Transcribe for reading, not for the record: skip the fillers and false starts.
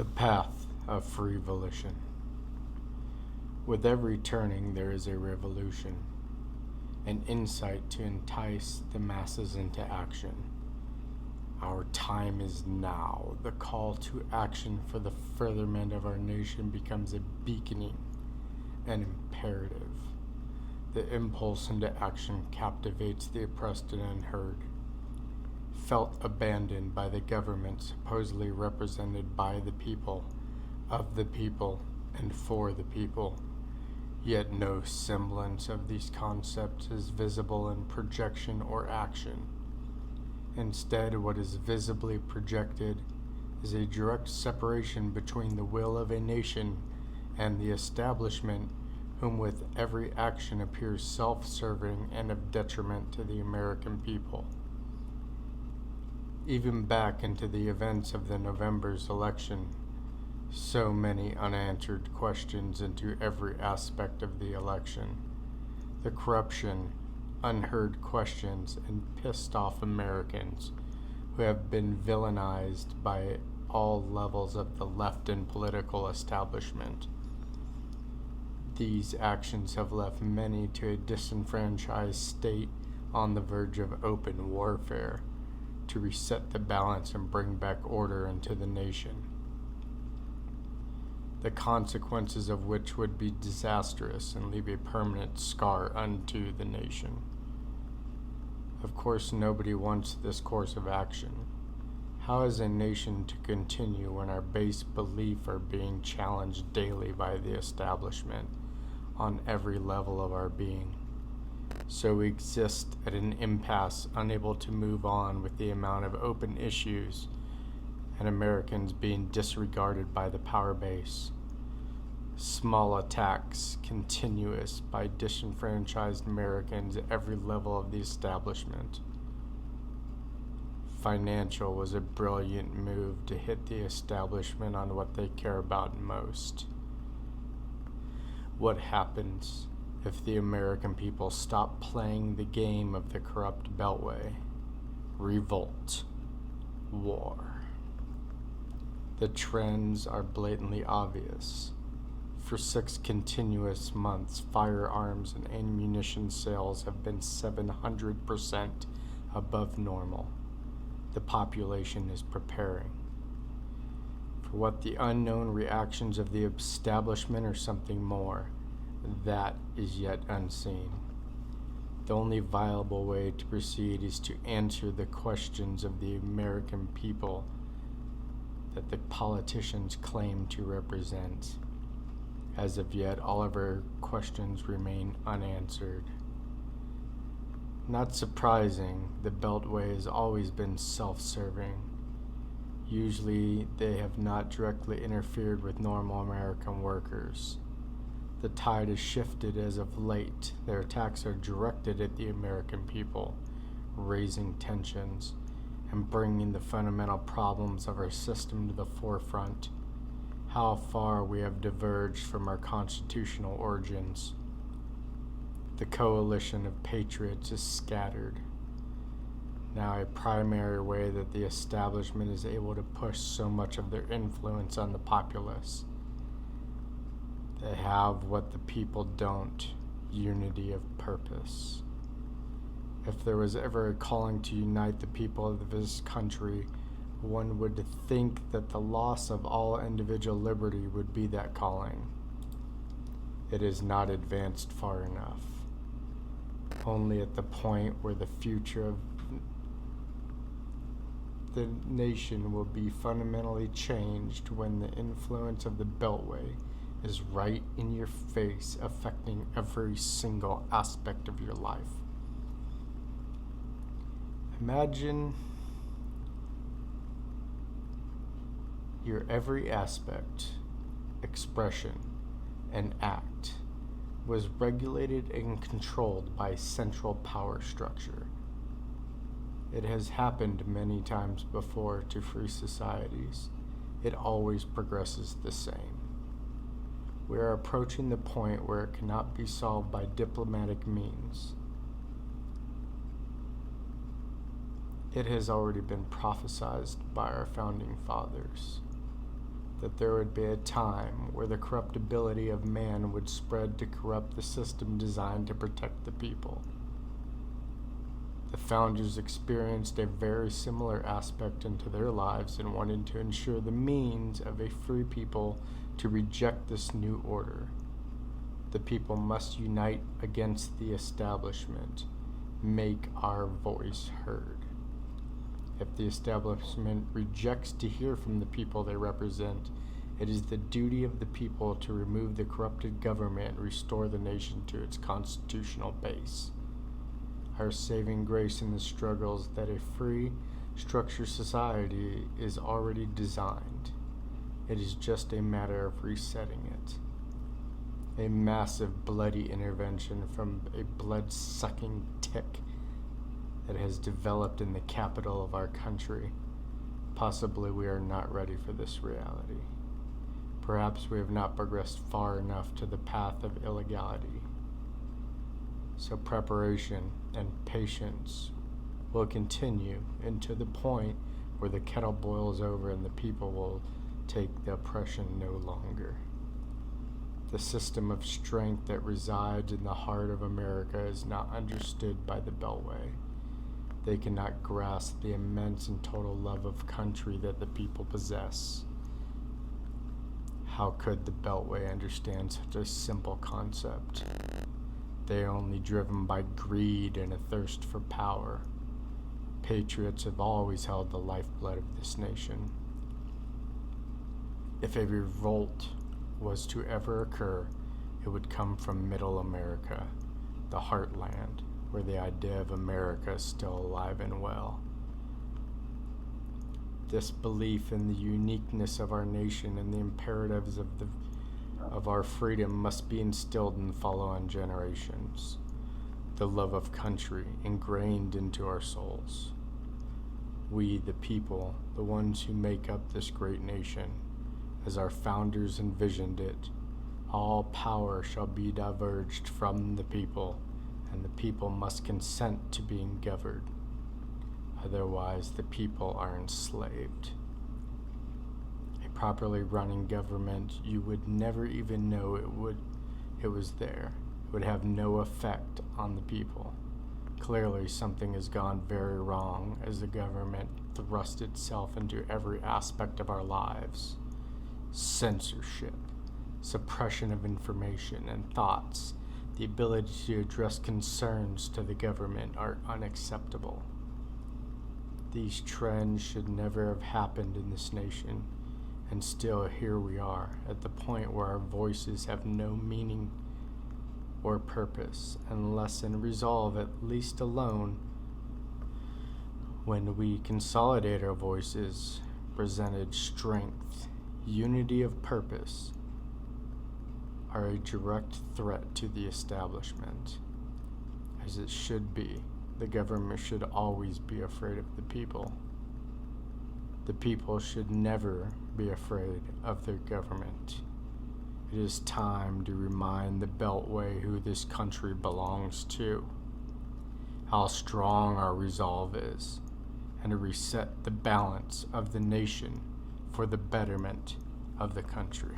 The path of free volition. With every turning there is a revolution, an insight to entice the masses into action. Our time is now. The call to action for the furtherment of our nation becomes a beaconing, an imperative. The impulse into action captivates the oppressed and unheard. Felt abandoned by the government supposedly represented by the people, of the people, and for the people. Yet no semblance of these concepts is visible in projection or action. Instead, what is visibly projected is a direct separation between the will of a nation and the establishment, whom with every action appears self-serving and of detriment to the American people. Even back into the events of the November's election, so many unanswered questions into every aspect of the election. The corruption, unheard questions, and pissed off Americans who have been villainized by all levels of the left and political establishment. These actions have left many to a disenfranchised state on the verge of open warfare to reset the balance and bring back order into the nation, the consequences of which would be disastrous and leave a permanent scar unto the nation. Of course, nobody wants this course of action. How is a nation to continue when our base beliefs are being challenged daily by the establishment on every level of our being? So we exist at an impasse, unable to move on with the amount of open issues and Americans being disregarded by the power base. Small attacks continuous by disenfranchised Americans at every level of the establishment. Financial was a brilliant move to hit the establishment on what they care about most. What happens if the American people stop playing the game of the corrupt beltway? Revolt. War. The trends are blatantly obvious. For 6 continuous months, firearms and ammunition sales have been 700% above normal. The population is preparing for what the unknown reactions of the establishment or something more. That is yet unseen. The only viable way to proceed is to answer the questions of the American people that the politicians claim to represent. As of yet, all of our questions remain unanswered. Not surprising, the Beltway has always been self-serving. Usually, they have not directly interfered with normal American workers. The tide has shifted as of late. Their attacks are directed at the American people, raising tensions and bringing the fundamental problems of our system to the forefront. How far we have diverged from our constitutional origins. The coalition of patriots is scattered. Now, a primary way that the establishment is able to push so much of their influence on the populace. They have what the people don't, unity of purpose. If there was ever a calling to unite the people of this country, one would think that the loss of all individual liberty would be that calling. It is not advanced far enough. Only at the point where the future of the nation will be fundamentally changed, when the influence of the Beltway is right in your face, affecting every single aspect of your life. Imagine your every aspect, expression, and act was regulated and controlled by a central power structure. It has happened many times before to free societies. It always progresses the same. We are approaching the point where it cannot be solved by diplomatic means. It has already been prophesied by our founding fathers. that there would be a time where the corruptibility of man would spread to corrupt the system designed to protect the people. The founders experienced a very similar aspect into their lives and wanted to ensure the means of a free people to reject this new order. The people must unite against the establishment, make our voice heard. If the establishment rejects to hear from the people they represent, it is the duty of the people to remove the corrupted government and restore the nation to its constitutional base. Our saving grace in the struggle is that a free, structured society is already designed. It is just a matter of resetting it. A massive bloody intervention from a blood-sucking tick that has developed in the capital of our country. Possibly we are not ready for this reality. Perhaps we have not progressed far enough to the path of illegality. So preparation and patience will continue into the point where the kettle boils over and the people will take the oppression no longer. The system of strength that resides in the heart of America is not understood by the Beltway. They cannot grasp the immense and total love of country that the people possess. How could the Beltway understand such a simple concept? They are only driven by greed and a thirst for power. Patriots have always held the lifeblood of this nation. If a revolt was to ever occur, it would come from Middle America, the heartland, where the idea of America is still alive and well. This belief in the uniqueness of our nation and the imperatives of our freedom must be instilled in follow-on generations. The love of country ingrained into our souls. We, the people, the ones who make up this great nation, as our founders envisioned it, all power shall be diverged from the people, and the people must consent to being governed. Otherwise, the people are enslaved. A properly running government, you would never even know it was there. It would have no effect on the people. Clearly, something has gone very wrong as the government thrust itself into every aspect of our lives. Censorship, suppression of information and thoughts, the ability to address concerns to the government are unacceptable. These trends should never have happened in this nation, and still here we are, at the point where our voices have no meaning or purpose, unless in resolve, at least alone, when we consolidate our voices, presented strength, unity of purpose, are a direct threat to the establishment. As it should be, the government should always be afraid of the people. The people should never be afraid of their government. It is time to remind the Beltway who this country belongs to, how strong our resolve is, and to reset the balance of the nation for the betterment of the country.